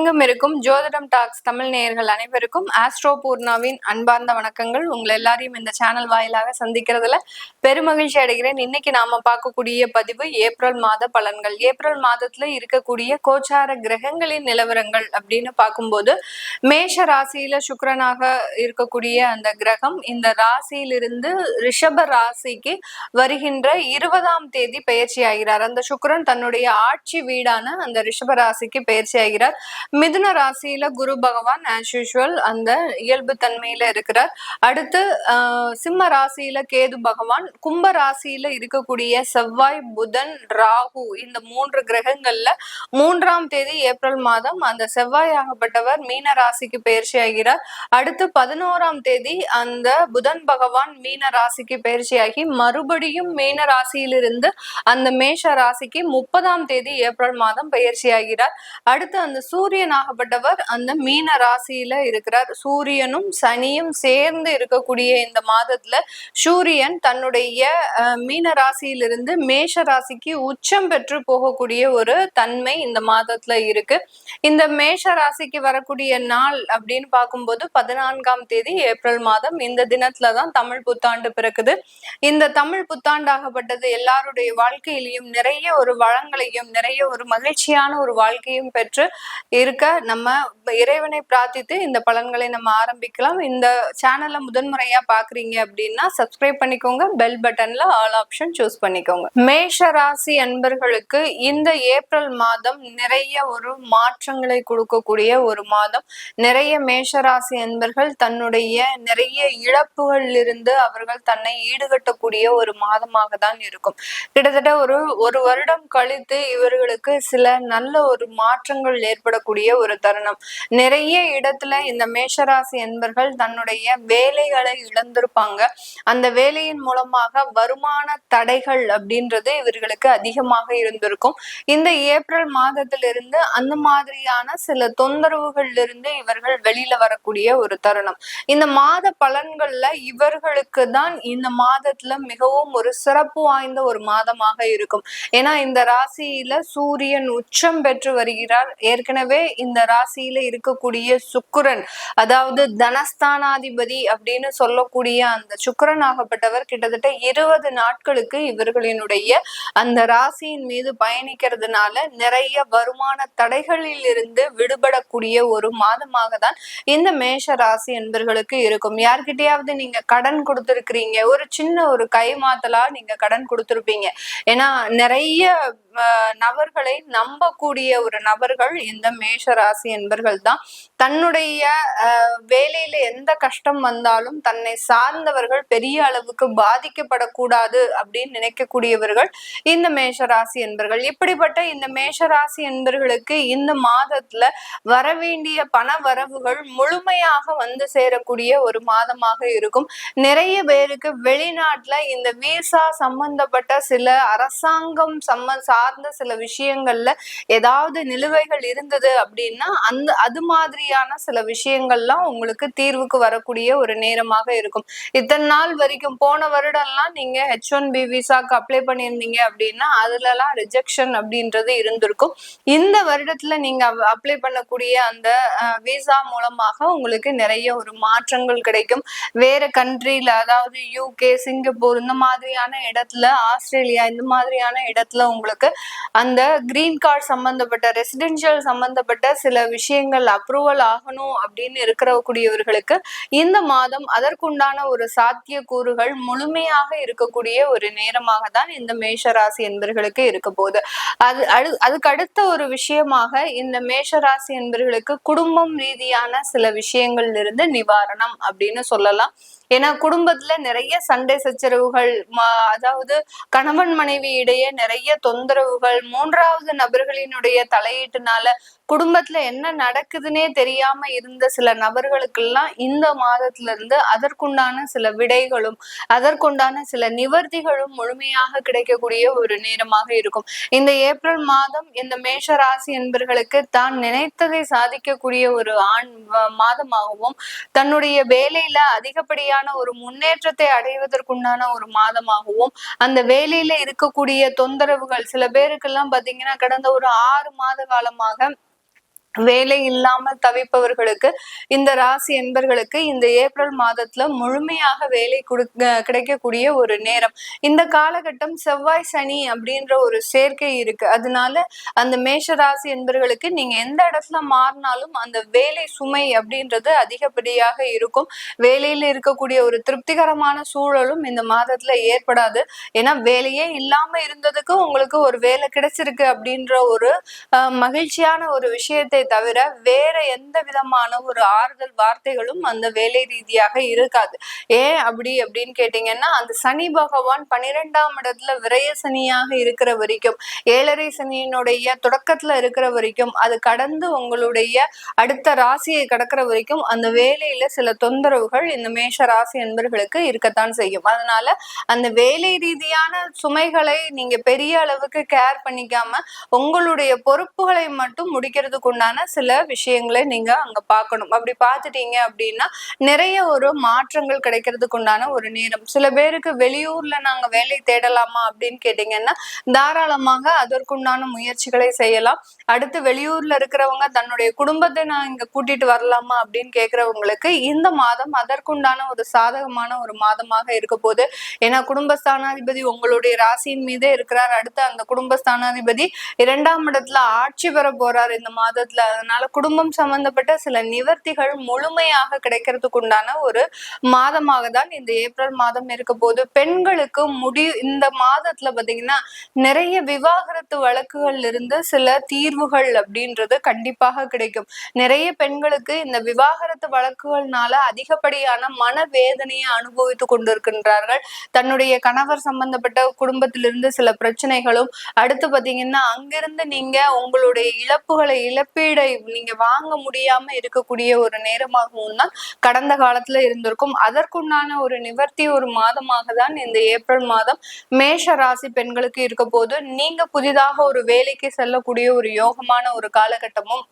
உலகெங்கும் இருக்கும் ஜோதிடம் டாக்ஸ் தமிழ் நேயர்கள் அனைவருக்கும் ஆஸ்ட்ரோ பூர்ணாவின் அன்பார்ந்த வணக்கங்கள். உங்களை எல்லாரையும் இந்த சேனல் வாயிலாக சந்திக்கிறதுல பெருமகிழ்ச்சி அடைகிறேன். இன்னைக்கு நாம பார்க்கக்கூடிய பதிவு ஏப்ரல் மாத பலன்கள். ஏப்ரல் மாதத்துல இருக்கக்கூடிய கோச்சார கிரகங்களின் நிலவரங்கள் அப்படின்னு பார்க்கும்போது மேஷ ராசியில சுக்கிரனாக இருக்கக்கூடிய அந்த கிரகம் இந்த ராசியிலிருந்து ரிஷப ராசிக்கு வருகின்ற 20ஆம் தேதி பயிற்சி ஆகிறார். அந்த சுக்கிரன் தன்னுடைய ஆட்சி வீடான அந்த ரிஷப ராசிக்கு பயிற்சி ஆகிறார். மிதுன ராசியில குரு பகவான் ஆஸ் யூசுவல் அந்த இயல்பு தன்மையில இருக்கிறார். அடுத்து சிம்ம ராசியில கேது பகவான், கும்ப ராசியில இருக்கக்கூடிய செவ்வாய், புதன், ராகு இந்த 3 கிரகங்கள்ல 3ஆம் தேதி ஏப்ரல் மாதம் அந்த செவ்வாய் ஆகப்பட்டவர் மீன ராசிக்கு பயிற்சி ஆகிறார். அடுத்து 11ஆம் தேதி அந்த புதன் பகவான் மீன ராசிக்கு பயிற்சியாகி மறுபடியும் மீன ராசியிலிருந்து அந்த மேஷ ராசிக்கு 30ஆம் தேதி ஏப்ரல் மாதம் பயிற்சி ஆகிறார். அடுத்து அந்த சூரியன் ஆகப்பட்டவர் அந்த மீன ராசியில இருக்கிறார். சூரியனும் சனியும் சேர்ந்து இருக்கக்கூடிய இந்த மாதத்துல சூரியன் தன்னுடைய மீன ராசியிலிருந்து மேஷ ராசிக்கு உச்சம் பெற்று போகக்கூடிய ஒரு தன்மை இந்த மாதத்துல இருக்கு. இந்த மேஷ ராசிக்கு வரக்கூடிய நாள் அப்படின்னு பார்க்கும்போது 14ஆம் தேதி ஏப்ரல் மாதம் இந்த தினத்துலதான் தமிழ் புத்தாண்டு பிறக்குது. இந்த தமிழ் புத்தாண்டாகப்பட்டது எல்லாருடைய வாழ்க்கையிலையும் நிறைய ஒரு வளங்களையும் நிறைய ஒரு மகிழ்ச்சியான ஒரு வாழ்க்கையும் பெற்று இருக்க நம்ம இறைவனை பிரார்த்தித்து இந்த பலன்களை நம்ம ஆரம்பிக்கலாம். இந்த சேனலை முதன்முறையா பாக்குறீங்க அப்படின்னா சப்ஸ்கிரைப் பண்ணிக்கோங்க, பெல் பட்டன்ல ஆல் ஆப்ஷன் சூஸ் பண்ணிக்கோங்க. மேஷ ராசி அன்பர்களுக்கு இந்த ஏப்ரல் மாதம் நிறைய ஒரு மாற்றங்களை கொடுக்கக்கூடிய ஒரு மாதம். நிறைய மேஷ ராசி அன்பர்கள் தன்னுடைய நிறைய இழப்புகளில் இருந்து அவர்கள் தன்னை ஈடுகட்டக்கூடிய ஒரு மாதமாக தான் இருக்கும். கிட்டத்தட்ட ஒரு வருடம் கழித்து இவர்களுக்கு சில நல்ல ஒரு மாற்றங்கள் ஏற்படக்கூடிய ஒரு தருணம். நிறைய இடத்துல இந்த மேஷராசி என்பர்கள் தன்னுடைய வேலைகளை இழந்திருப்பாங்க. அந்த வேலையின் மூலமாக வருமான தடைகள் அப்படின்றது இவர்களுக்கு அதிகமாக இருந்திருக்கும். இந்த ஏப்ரல் மாதத்திலிருந்து அந்த மாதிரியான சில தொந்தரவுகள்ல இருந்து இவர்கள் வெளியில வரக்கூடிய ஒரு தருணம். இந்த மாத பலன்கள்ல இவர்களுக்கு தான் இந்த மாதத்துல மிகவும் ஒரு சிறப்பு வாய்ந்த ஒரு மாதமாக இருக்கும். ஏன்னா இந்த ராசியில சூரியன் உச்சம் பெற்று வருகிறார். ஏற்கனவே இந்த ராசியில இருக்கக்கூடிய சுக்கிரன், அதாவது தனஸ்தானாதிபதி அப்படின்னு சொல்லக்கூடிய அந்த சுக்கிரன் ஆகப்பட்டவர் கிட்டத்தட்ட 20 நாட்களுக்கு இவர்களினுடைய அந்த ராசியின் மீது பயணிக்கிறதுனால நிறைய வருமான தடைகளில் இருந்து விடுபடக்கூடிய ஒரு மாதமாக தான் இந்த மேஷ ராசி என்பர்களுக்கு இருக்கும். யார்கிட்டயாவது நீங்க கடன் கொடுத்திருக்கிறீங்க, ஒரு சின்ன ஒரு கைமாத்தலா நீங்க கடன் கொடுத்திருப்பீங்க. ஏன்னா நிறைய நபர்களை நம்பக்கூடிய ஒரு நபர்கள் இந்த மேஷ ராசி என்பர்கள் தான். தன்னுடைய வேலையில எந்த கஷ்டம் வந்தாலும் தன்னை சார்ந்தவர்கள் பெரிய அளவுக்கு பாதிக்கப்படக்கூடாது அப்படின்னு நினைக்கக்கூடியவர்கள் இந்த மேஷ ராசி என்பர்கள். இப்படிப்பட்ட இந்த மேஷ ராசி என்பர்களுக்கு இந்த மாதத்துல வரவேண்டிய பண வரவுகள் முழுமையாக வந்து சேரக்கூடிய ஒரு மாதமாக இருக்கும். நிறைய பேருக்கு வெளிநாட்டுல இந்த விசா சம்பந்தப்பட்ட சில அரசாங்கம் சார்ந்த சில விஷயங்கள்ல ஏதாவது நிலுவைகள் இருந்தது அப்படின்னா அது மாதிரியான சில விஷயங்கள்லாம் உங்களுக்கு தீர்வுக்கு வரக்கூடிய ஒரு நேரமாக இருக்கும். இத்தனை நாள் வரைக்கும் போன வருடம்லாம் நீங்க H1B விசாக்கு அப்ளை பண்ணியிருந்தீங்க அப்படின்னா அதுலலாம் ரிஜெக்ஷன் அப்படின்றது இருந்திருக்கும். இந்த வருடத்துல நீங்க அப்ளை பண்ணக்கூடிய அந்த விசா மூலமாக உங்களுக்கு நிறைய ஒரு மாற்றங்கள் கிடைக்கும். வேற கண்ட்ரில, அதாவது UK, சிங்கப்பூர் இந்த மாதிரியான இடத்துல, ஆஸ்திரேலியா இந்த மாதிரியான இடத்துல உங்களுக்கு அந்த கிரீன் கார்டு சம்பந்தப்பட்ட ரெசிடென்ஷியல் சம்பந்தப்பட்ட சில விஷயங்கள் அப்ரூவல் ஆகணும் அப்படின்னு இருக்கக்கூடியவர்களுக்கு இந்த மாதம் அதற்குண்டான ஒரு சாத்தியக்கூறுகள் முழுமையாக இருக்கக்கூடிய ஒரு நேரமாக தான் இந்த மேஷராசி என்பர்களுக்கு இருக்க போகுது. அதுக்கு அடுத்த ஒரு விஷயமாக இந்த மேஷராசி என்பர்களுக்கு குடும்பம் ரீதியான சில விஷயங்கள்ல இருந்து நிவாரணம் அப்படின்னு சொல்லலாம். ஏன்னா குடும்பத்துல நிறைய சண்டை சச்சரவுகள், அதாவது கணவன் மனைவி இடையே நிறைய தொந்தரவுகள், 3வது நபர்களினுடைய தலையீட்டுனால குடும்பத்துல என்ன நடக்குதுன்னே தெரியாம இருந்த சில நபர்களுக்கெல்லாம் இந்த மாதத்துல இருந்து அதற்குண்டான சில விடைகளும் அதற்குண்டான சில நிவர்த்திகளும் முழுமையாக கிடைக்கக்கூடிய ஒரு நேரமாக இருக்கும். இந்த ஏப்ரல் மாதம் இந்த மேஷ ராசி என்பர்களுக்கு தான் நினைத்ததை சாதிக்கக்கூடிய ஒரு மாதமாகவும் தன்னுடைய வேலையில அதிகப்படியான ஒரு முன்னேற்றத்தை அடைவதற்குண்டான ஒரு மாதமாகவும் அந்த வேலையில இருக்கக்கூடிய தொந்தரவுகள் சில பேருக்கெல்லாம் பாத்தீங்கன்னா கடந்த ஒரு 6 மாத காலமாக வேலை இல்லாமல் தவிப்பவர்களுக்கு, இந்த ராசி என்பர்களுக்கு இந்த ஏப்ரல் மாதத்துல முழுமையாக வேலை கிடைக்கக்கூடிய ஒரு நேரம். இந்த காலகட்டம் செவ்வாய் சனி அப்படின்ற ஒரு சேர்க்கை இருக்கு. அதனால அந்த மேஷ ராசி என்பர்களுக்கு நீங்க எந்த இடத்துல மாறினாலும் அந்த வேலை சுமை அப்படின்றது அதிகப்படியாக இருக்கும். வேலையில இருக்கக்கூடிய ஒரு திருப்திகரமான சூழலும் இந்த மாதத்துல ஏற்படாது. ஏன்னா வேலையே இல்லாம இருந்ததுக்கு உங்களுக்கு ஒரு வேலை கிடைச்சிருக்கு அப்படின்ற ஒரு மகிழ்ச்சியான ஒரு விஷயத்தை தவிர வேற எந்த விதமான ஒரு ஆறுதல் வார்த்தைகளும் அந்த வேலை ரீதியாக இருக்காது. ஏன் அப்படின்னு கேட்டீங்கன்னா, அந்த சனி பகவான் 12ஆம் இடத்துல விரய சனியாக இருக்கிற வரைக்கும், 7.5 சனியினுடைய தொடக்கத்துல இருக்கிற வரைக்கும், அது கடந்து உங்களுடைய அடுத்த ராசியை கடக்கிற வரைக்கும் அந்த வேலையில சில தொந்தரவுகள் இந்த மேஷ ராசி என்பர்களுக்கு இருக்கத்தான் செய்யும். அதனால அந்த வேலை ரீதியான சுமைகளை நீங்க பெரிய அளவுக்கு கேர் பண்ணிக்காம உங்களுடைய பொறுப்புகளை மட்டும் முடிக்கிறதுக்கு உண்டான சில விஷயங்களை நீங்க அங்க பார்க்கணும். அப்படி பார்த்துட்டீங்க அப்படின்னா நிறைய ஒரு மாற்றங்கள் கிடைக்கிறதுக்கு உண்டான ஒரு நேரம். சில பேருக்கு வெளியூர்ல நாங்க வேலை தேடலாமா அப்படின்னு கேட்டீங்கன்னா தாராளமாக அதற்குண்டான முயற்சிகளை செய்யலாம். அடுத்து வெளியூர்ல இருக்கிறவங்க தன்னுடைய குடும்பத்தை நான் இங்க கூட்டிட்டு வரலாமா அப்படின்னு கேட்கிறவங்களுக்கு இந்த மாதம் அதற்குண்டான ஒரு சாதகமான ஒரு மாதமாக இருக்க போது. ஏன்னா குடும்பஸ்தானாதிபதி உங்களுடைய ராசியின் மீதே இருக்கிறார். அடுத்து அந்த குடும்பஸ்தானாதிபதி 2ஆம் இடத்துல ஆட்சி பெற போறார் இந்த மாதத்துல. அதனால குடும்பம் சம்பந்தப்பட்ட சில நிவர்த்திகள் முழுமையாக கிடைக்கிறதுக்கு உண்டான ஒரு மாதமாக தான் இந்த ஏப்ரல் மாதம் இருக்க போது. பெண்களுக்கு இந்த மாதத்துல பாத்தீங்கன்னா நிறைய விவாகரத்து வழக்குகள் இருந்து சில தீர்வுகள் அப்படின்றது கண்டிப்பாக கிடைக்கும். நிறைய பெண்களுக்கு இந்த விவாகரத்து வழக்குகள்னால அதிகப்படியான மனவேதனையை அனுபவித்து கொண்டிருக்கின்றார்கள். தன்னுடைய கணவர் சம்பந்தப்பட்ட குடும்பத்திலிருந்து சில பிரச்சனைகளும், அடுத்து பாத்தீங்கன்னா அங்கிருந்து நீங்க உங்களுடைய இழப்பீடை நீங்க வாங்க முடியாம இருக்கக்கூடிய ஒரு நேரமாகவும் தான் கடந்த காலத்துல இருந்திருக்கும். அதற்குண்டான ஒரு நிவர்த்தி ஒரு மாதமாக தான் இந்த ஏப்ரல் மாதம் மேஷ ராசி பெண்களுக்கு இருக்க போது. நீங்க புதிதாக ஒரு வேலைக்கு செல்லக்கூடிய ஒரு யோகமான ஒரு காலகட்டமும்,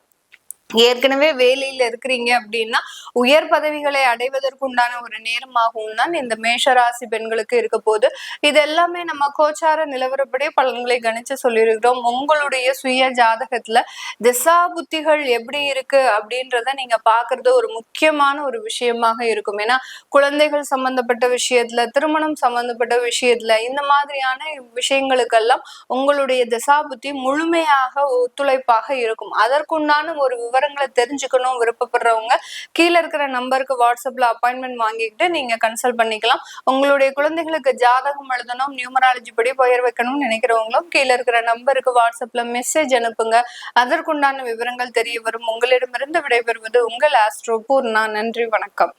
ஏற்கனவே வேலையில இருக்கிறீங்க அப்படின்னா உயர் பதவிகளை அடைவதற்குண்டான ஒரு நேரமாகவும் தான் இந்த மேஷராசி பெண்களுக்கு இருக்க போது. இது எல்லாமே நம்ம கோச்சார நிலவரப்படி பலன்களை கணிச்சு சொல்லியிருக்கிறோம். உங்களுடைய சுய ஜாதகத்துல திசா புத்திகள் எப்படி இருக்கு அப்படின்றத நீங்க பாக்குறது ஒரு முக்கியமான ஒரு விஷயமாக இருக்கும். ஏன்னா குழந்தைகள் சம்பந்தப்பட்ட விஷயத்துல, திருமணம் சம்பந்தப்பட்ட விஷயத்துல, இந்த மாதிரியான விஷயங்களுக்கெல்லாம் உங்களுடைய திசா புத்தி முழுமையாக ஒத்துழைப்பாக இருக்கும். அதற்குண்டான ஒரு விவரங்களை தெரிஞ்சுக்கணும் விருப்பப்படுறவங்க கீழே இருக்கிற நம்பருக்கு வாட்ஸ்அப்ல அப்பாயின்மெண்ட் வாங்கிக்கிட்டு நீங்க கன்சல்ட் பண்ணிக்கலாம். உங்களுடைய குழந்தைகளுக்கு ஜாதகம் எழுதணும், நியூமராலஜி படி பெயர் வைக்கணும்னு நினைக்கிறவங்களும் கீழே இருக்கிற நம்பருக்கு வாட்ஸ்அப்ல மெசேஜ் அனுப்புங்க. அதற்குண்டான விவரங்கள் தெரிய வரும். உங்களிடமிருந்து விடைபெறுவது உங்கள் ஆஸ்ட்ரோ பூர்ணா. நன்றி, வணக்கம்.